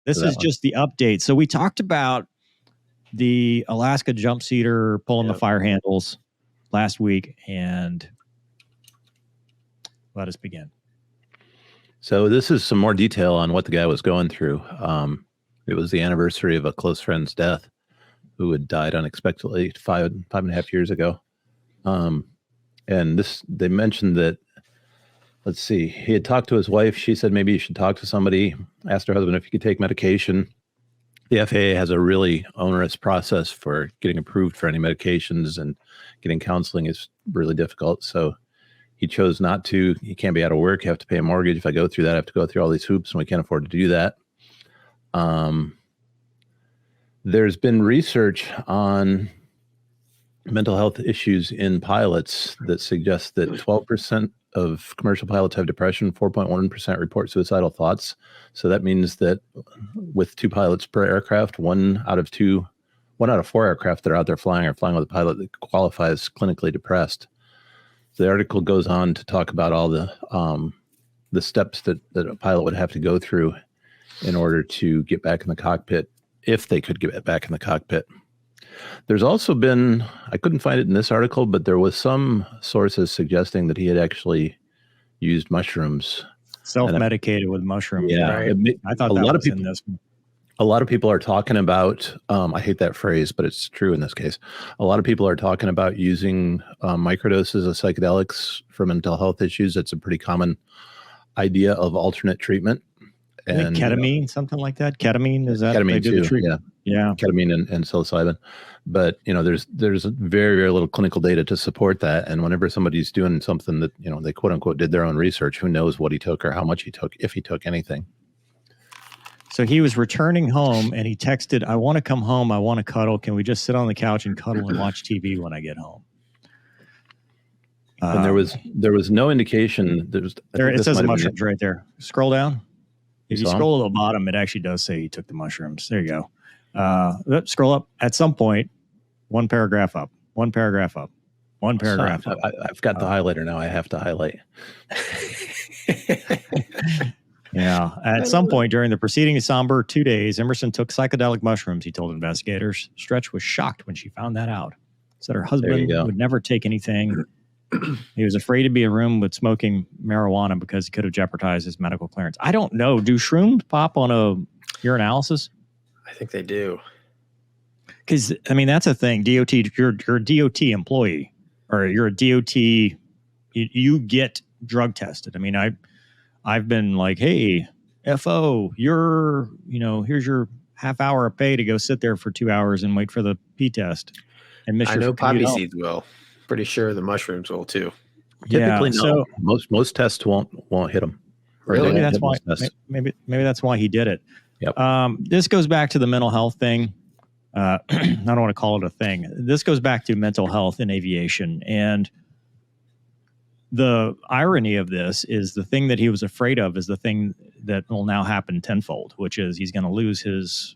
This is just the update. So we talked about the Alaska jumpseater pulling the fire handles last week, and let us begin. So this is some more detail on what the guy was going through. It was the anniversary of a close friend's death who had died unexpectedly 5.5 years ago. And they mentioned that, let's see, he had talked to his wife. She said maybe you should talk to somebody. Asked her husband if he could take medication. The FAA has a really onerous process for getting approved for any medications, and getting counseling is really difficult. So he chose not to. He can't be out of work. You have to pay a mortgage. If I go through that, I have to go through all these hoops, and we can't afford to do that. There's been research on mental health issues in pilots that suggests that 12% of commercial pilots have depression, 4.1% report suicidal thoughts. So that means that with 2 pilots per aircraft, one out of 4 aircraft that are out there flying are flying with a pilot that qualifies clinically depressed. So the article goes on to talk about all the steps that a pilot would have to go through in order to get back in the cockpit, if they could get back in the cockpit. There's also been, I couldn't find it in this article, but there was some sources suggesting that he had actually used mushrooms. Self-medicated with mushrooms. Yeah. Right? I thought that was in this one. A lot of people are talking about, I hate that phrase, but it's true in this case. A lot of people are talking about using microdoses of psychedelics for mental health issues. It's a pretty common idea of alternate treatment. And ketamine, something like that. Ketamine, is that ketamine too? Yeah. Ketamine and psilocybin. But there's very, very little clinical data to support that. And whenever somebody's doing something that they quote unquote did their own research, who knows what he took or how much he took, if he took anything. So he was returning home and he texted, "I want to come home. I want to cuddle. Can we just sit on the couch and cuddle and watch TV when I get home?" And there was no indication. It says mushrooms right there. Scroll down. If you scroll to the bottom, it actually does say he took the mushrooms. There you go. Scroll up. At some point, one paragraph up. I've got the highlighter now. I have to highlight. Yeah. At some point during the preceding somber 2 days, Emerson took psychedelic mushrooms, he told investigators. Stretch was shocked when she found that out. Said her husband would never take anything. He was afraid to be in a room with smoking marijuana because he could have jeopardized his medical clearance. I don't know. Do shrooms pop on a urinalysis? I think they do. Because, that's a thing. DOT, you're a DOT employee, or you're a DOT, you get drug tested. I've been like, hey, FO, here's your half hour of pay to go sit there for 2 hours and wait for the P test. And I know poppy seeds will. Pretty sure the mushrooms will too. Typically, no. Most tests won't hit them. Really? Maybe that's why. Maybe that's why he did it. Yep. This goes back to the mental health thing. I don't want to call it a thing. This goes back to mental health in aviation, and the irony of this is the thing that he was afraid of is the thing that will now happen tenfold, which is he's going to lose his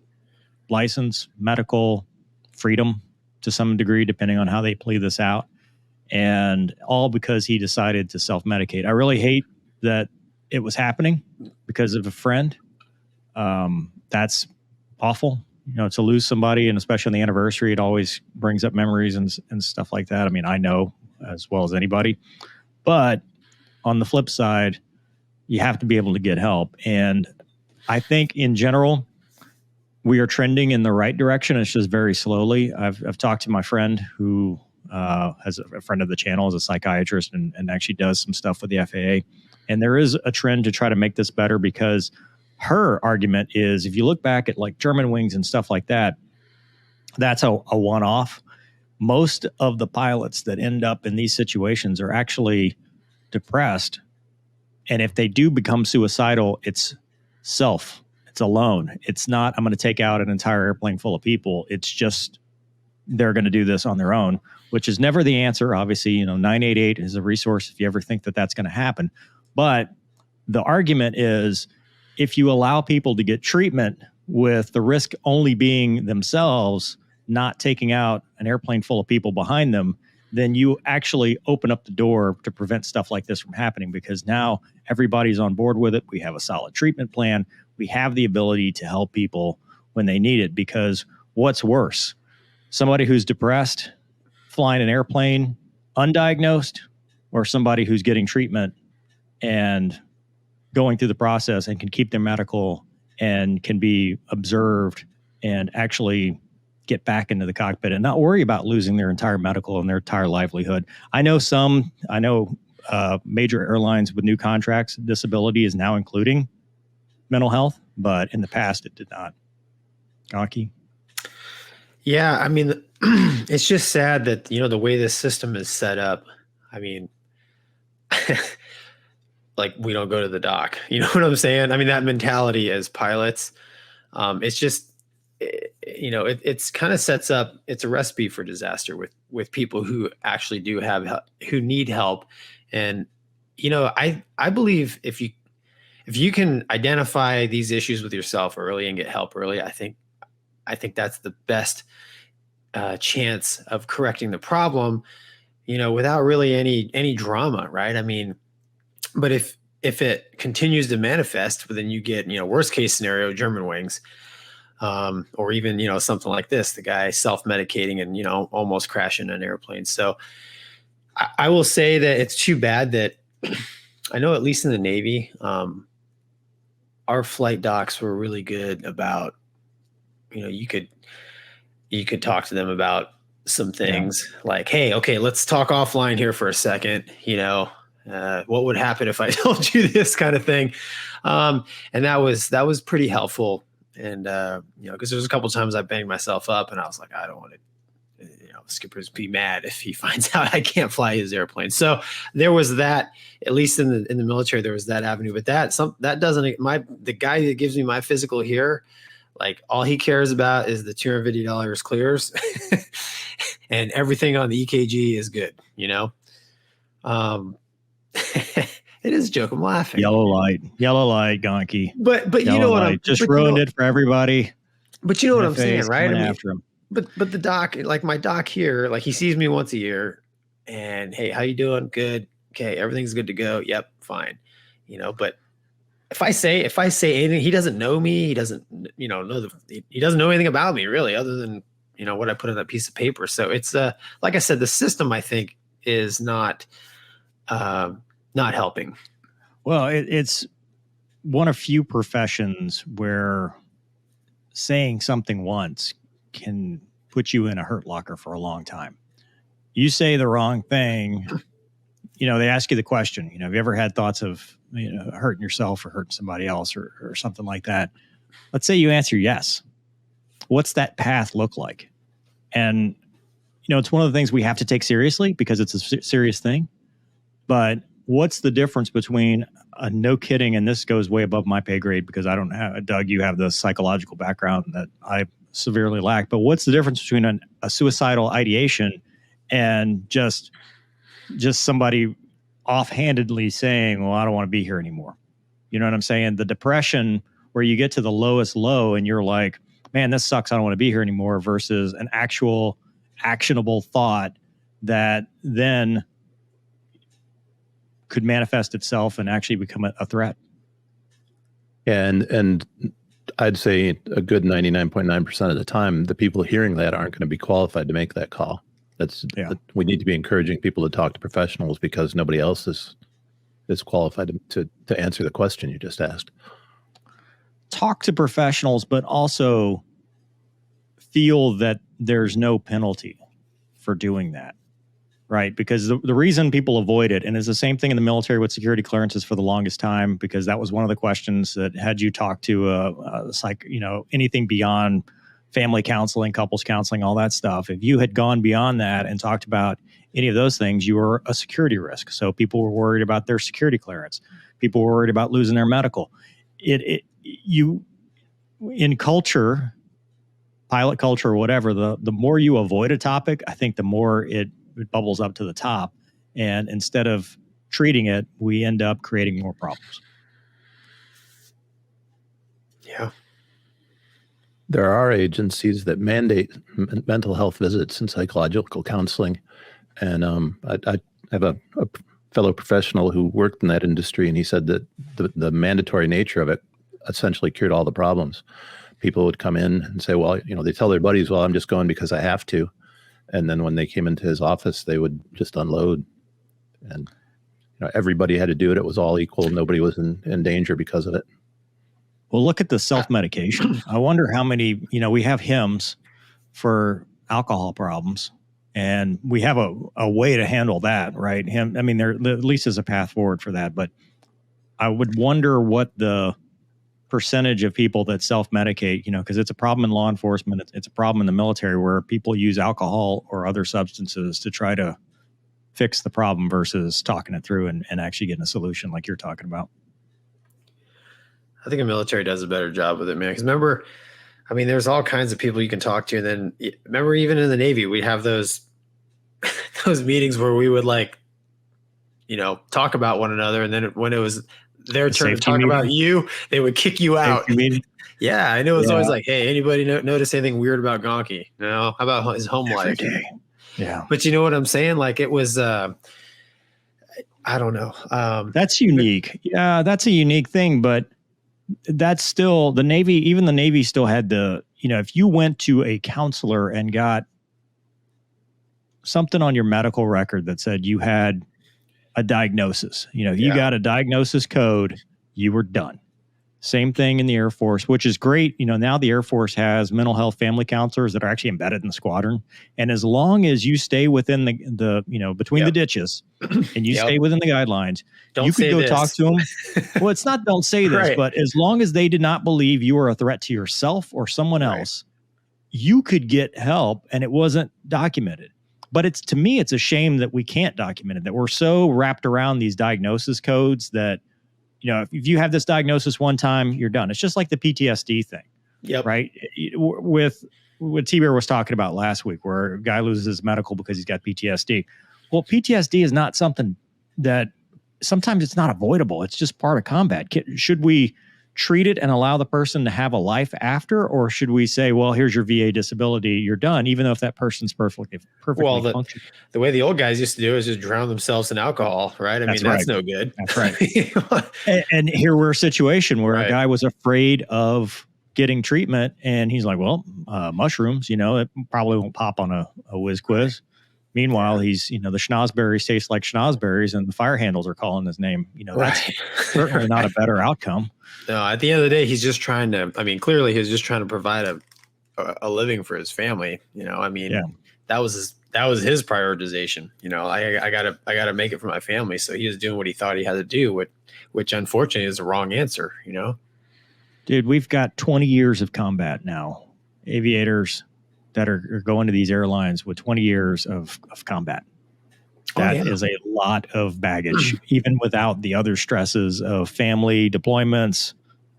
license, medical freedom to some degree, depending on how they play this out. And all because he decided to self-medicate. I really hate that it was happening because of a friend. That's awful, to lose somebody, and especially on the anniversary, it always brings up memories and stuff like that. I know as well as anybody, but on the flip side, you have to be able to get help. And I think in general, we are trending in the right direction. It's just very slowly. I've talked to my friend who has a friend of the channel, is a psychiatrist and actually does some stuff with the FAA. And there is a trend to try to make this better, because her argument is, if you look back at like Germanwings and stuff like that, that's a one-off. Most of the pilots that end up in these situations are actually depressed. And if they do become suicidal, it's alone. It's not, I'm going to take out an entire airplane full of people. It's just, they're going to do this on their own, which is never the answer. Obviously, 988 is a resource if you ever think that that's going to happen. But the argument is, if you allow people to get treatment with the risk only being themselves, not taking out an airplane full of people behind them, then you actually open up the door to prevent stuff like this from happening, because now everybody's on board with it. We have a solid treatment plan. We have the ability to help people when they need it, because what's worse? Somebody who's depressed, flying an airplane, undiagnosed, or somebody who's getting treatment and going through the process and can keep their medical and can be observed and actually get back into the cockpit and not worry about losing their entire medical and their entire livelihood. I know major airlines with new contracts, disability is now including mental health, but in the past it did not. Gonky? Yeah, I mean, it's just sad that, the way this system is set up, I mean, like we don't go to the dock. You know what I'm saying? I mean, that mentality as pilots, it's just, it's kind of sets up, it's a recipe for disaster with people who actually do have help, who need help. And, I believe if you can identify these issues with yourself early and get help early, I think that's the best chance of correcting the problem, without really any drama, right? I mean, but if it continues to manifest, then you get, worst case scenario, German wings, or even, something like this, the guy self-medicating and, almost crashing an airplane. So I will say that it's too bad that I know, at least in the Navy, our flight docs were really good about, you could talk to them about some things like, hey, okay, let's talk offline here for a second. What would happen if I told you this kind of thing? And that was pretty helpful. And, because there was a couple of times I banged myself up and I was like, I don't want to, skippers be mad if he finds out I can't fly his airplane. So there was that, at least in the military, there was that avenue, but the guy that gives me my physical here, like all he cares about is the $250 clears and everything on the EKG is good, it is a joke. I'm laughing. Yellow light, Gonky. But yellow you know what? I'm just ruined it for everybody. But you know what I'm saying, right? After him. But the doc, like my doc here, like he sees me once a year, and hey, how you doing? Good. Okay, everything's good to go. Yep, fine. But if I say anything, he doesn't know me. He doesn't, he doesn't know anything about me really, other than what I put on that piece of paper. So it's like I said, the system I think is not helping. Well, it's one of few professions where saying something once can put you in a hurt locker for a long time. You say the wrong thing, they ask you the question, have you ever had thoughts of, hurting yourself or hurting somebody else or something like that? Let's say you answer yes. What's that path look like? And, it's one of the things we have to take seriously because it's a serious thing. But what's the difference between no kidding, and this goes way above my pay grade because I don't have, Doug, you have the psychological background that I severely lack, but what's the difference between a suicidal ideation and just somebody offhandedly saying, well, I don't want to be here anymore? You know what I'm saying? The depression where you get to the lowest low and you're like, man, this sucks, I don't want to be here anymore, versus an actual actionable thought that then could manifest itself and actually become a threat. And I'd say a good 99.9% of the time, the people hearing that aren't going to be qualified to make that call. We need to be encouraging people to talk to professionals because nobody else is qualified to answer the question you just asked. Talk to professionals, but also feel that there's no penalty for doing that. Right, because the reason people avoid it, and it's the same thing in the military with security clearances for the longest time, because that was one of the questions that had you talk to anything beyond family counseling, couples counseling, all that stuff. If you had gone beyond that and talked about any of those things, you were a security risk. So people were worried about their security clearance. People were worried about losing their medical. In culture, pilot culture or whatever, the more you avoid a topic, I think the more it bubbles up to the top. And instead of treating it, we end up creating more problems. Yeah. There are agencies that mandate mental health visits and psychological counseling. And I have a fellow professional who worked in that industry, and he said that the mandatory nature of it essentially cured all the problems. People would come in and say, well, they tell their buddies, well, I'm just going because I have to. And then when they came into his office, they would just unload. And everybody had to do it. It was all equal. Nobody was in danger because of it. Well, look at the self-medication. I wonder how many, we have HIMSS for alcohol problems, and we have a way to handle that, right? There at least is a path forward for that. But I would wonder what the percentage of people that self-medicate, because it's a problem in law enforcement. It's a problem in the military where people use alcohol or other substances to try to fix the problem versus talking it through and actually getting a solution like you're talking about. I think the military does a better job with it, man. Because remember, there's all kinds of people you can talk to. And then remember, even in the Navy, we have those meetings where we would talk about one another. And then when it was their turn to talk about you, they would kick you out. Yeah, I know. It's always like, hey, anybody notice anything weird about Gonky? No. How about his home life? Yeah. But you know what I'm saying? Like it was, I don't know. That's unique. Yeah, that's a unique thing. But that's still the Navy. Even the Navy still had if you went to a counselor and got something on your medical record that said you had a diagnosis, you got a diagnosis code, you were done. Same thing in the Air Force, which is great. Now the Air Force has mental health family counselors that are actually embedded in the squadron. And as long as you stay within the between the ditches and you stay within the guidelines, you could go talk to them. Well, it's not don't say this, but as long as they did not believe you were a threat to yourself or someone else, you could get help, and it wasn't documented. But to me, it's a shame that we can't document it, that we're so wrapped around these diagnosis codes that, if you have this diagnosis one time, you're done. It's just like the PTSD thing. Yep. Right. With what T-Bear was talking about last week, where a guy loses his medical because he's got PTSD. Well, PTSD is not something that sometimes it's not avoidable. It's just part of combat. Should we treat it and allow the person to have a life after, or should we say, well, here's your VA disability, you're done, even though if that person's perfectly functioning? The way the old guys used to do is just drown themselves in alcohol, right? That's no good. That's right. and here we're a situation where a guy was afraid of getting treatment, and he's like, well, mushrooms, it probably won't pop on a whiz quiz. Meanwhile, he's, the schnozberries taste like schnozberries, and the fire handles are calling his name. That's certainly not a better outcome. No, at the end of the day, he's just trying to, clearly he was just trying to provide a living for his family. That was his prioritization. I gotta make it for my family. So he was doing what he thought he had to do, which unfortunately is the wrong answer, Dude, we've got 20 years of combat now. Aviators that are going to these airlines with 20 years of combat. That is a lot of baggage, even without the other stresses of family deployments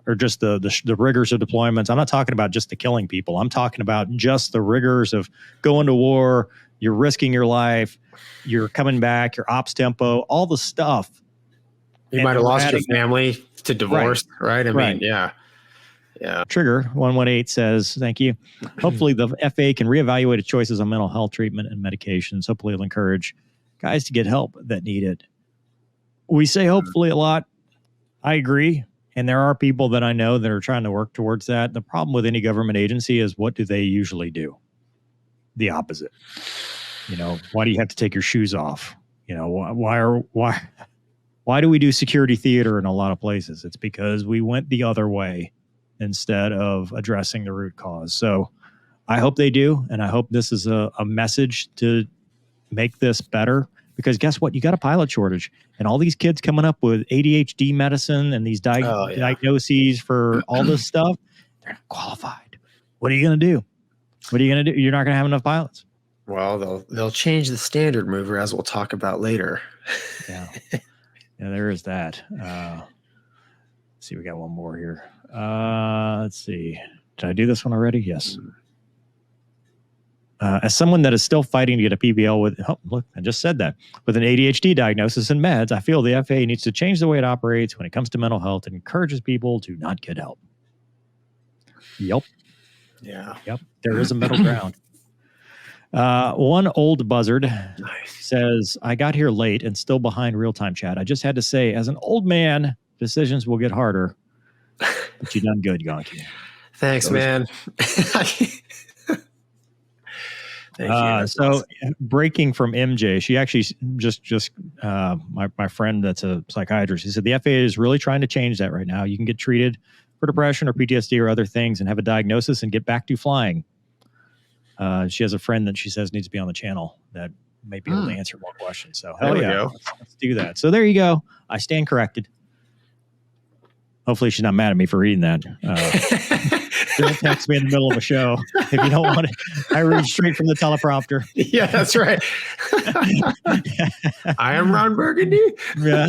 or just the rigors of deployments. I'm not talking about just the killing people. I'm talking about just the rigors of going to war. You're risking your life. You're coming back, your ops tempo, all the stuff. You might have lost your family to divorce, right? Yeah. Trigger 118 says, thank you. Hopefully the FAA can reevaluate its choices on mental health treatment and medications. Hopefully it'll encourage guys to get help that need it. We say hopefully a lot. I agree. And there are people that I know that are trying to work towards that. The problem with any government agency is, what do they usually do? The opposite. Why do you have to take your shoes off? Why do we do security theater in a lot of places? It's because we went the other way instead of addressing the root cause. So I hope they do. And I hope this is a message to make this better, because guess what? You got a pilot shortage, and all these kids coming up with ADHD medicine and these diagnoses for all this stuff, they're not qualified. What are you going to do? You're not going to have enough pilots. Well, they'll change the standard, Mover, as we'll talk about later. Yeah, there is that. Let's see, we got one more here. Let's see. Did I do this one already? Yes. As someone that is still fighting to get a PBL I just said that, with an ADHD diagnosis and meds, I feel the FAA needs to change the way it operates when it comes to mental health and encourages people to not get help. Yep. Yeah. Yep. There is a middle ground. One old buzzard says, I got here late and still behind real-time chat. I just had to say, as an old man, decisions will get harder. But you done good, Gonky. Thanks, man. Thank you. So awesome. Breaking from MJ, she actually just my friend that's a psychiatrist, he said the FAA is really trying to change that right now. You can get treated for depression or PTSD or other things and have a diagnosis and get back to flying. She has a friend that she says needs to be on the channel that may be able to answer more questions. So hell yeah, let's do that. So there you go. I stand corrected. Hopefully she's not mad at me for reading that. Don't text me in the middle of a show if you don't want it. I read straight from the teleprompter. Yeah, that's right. I am Ron Burgundy. Yeah.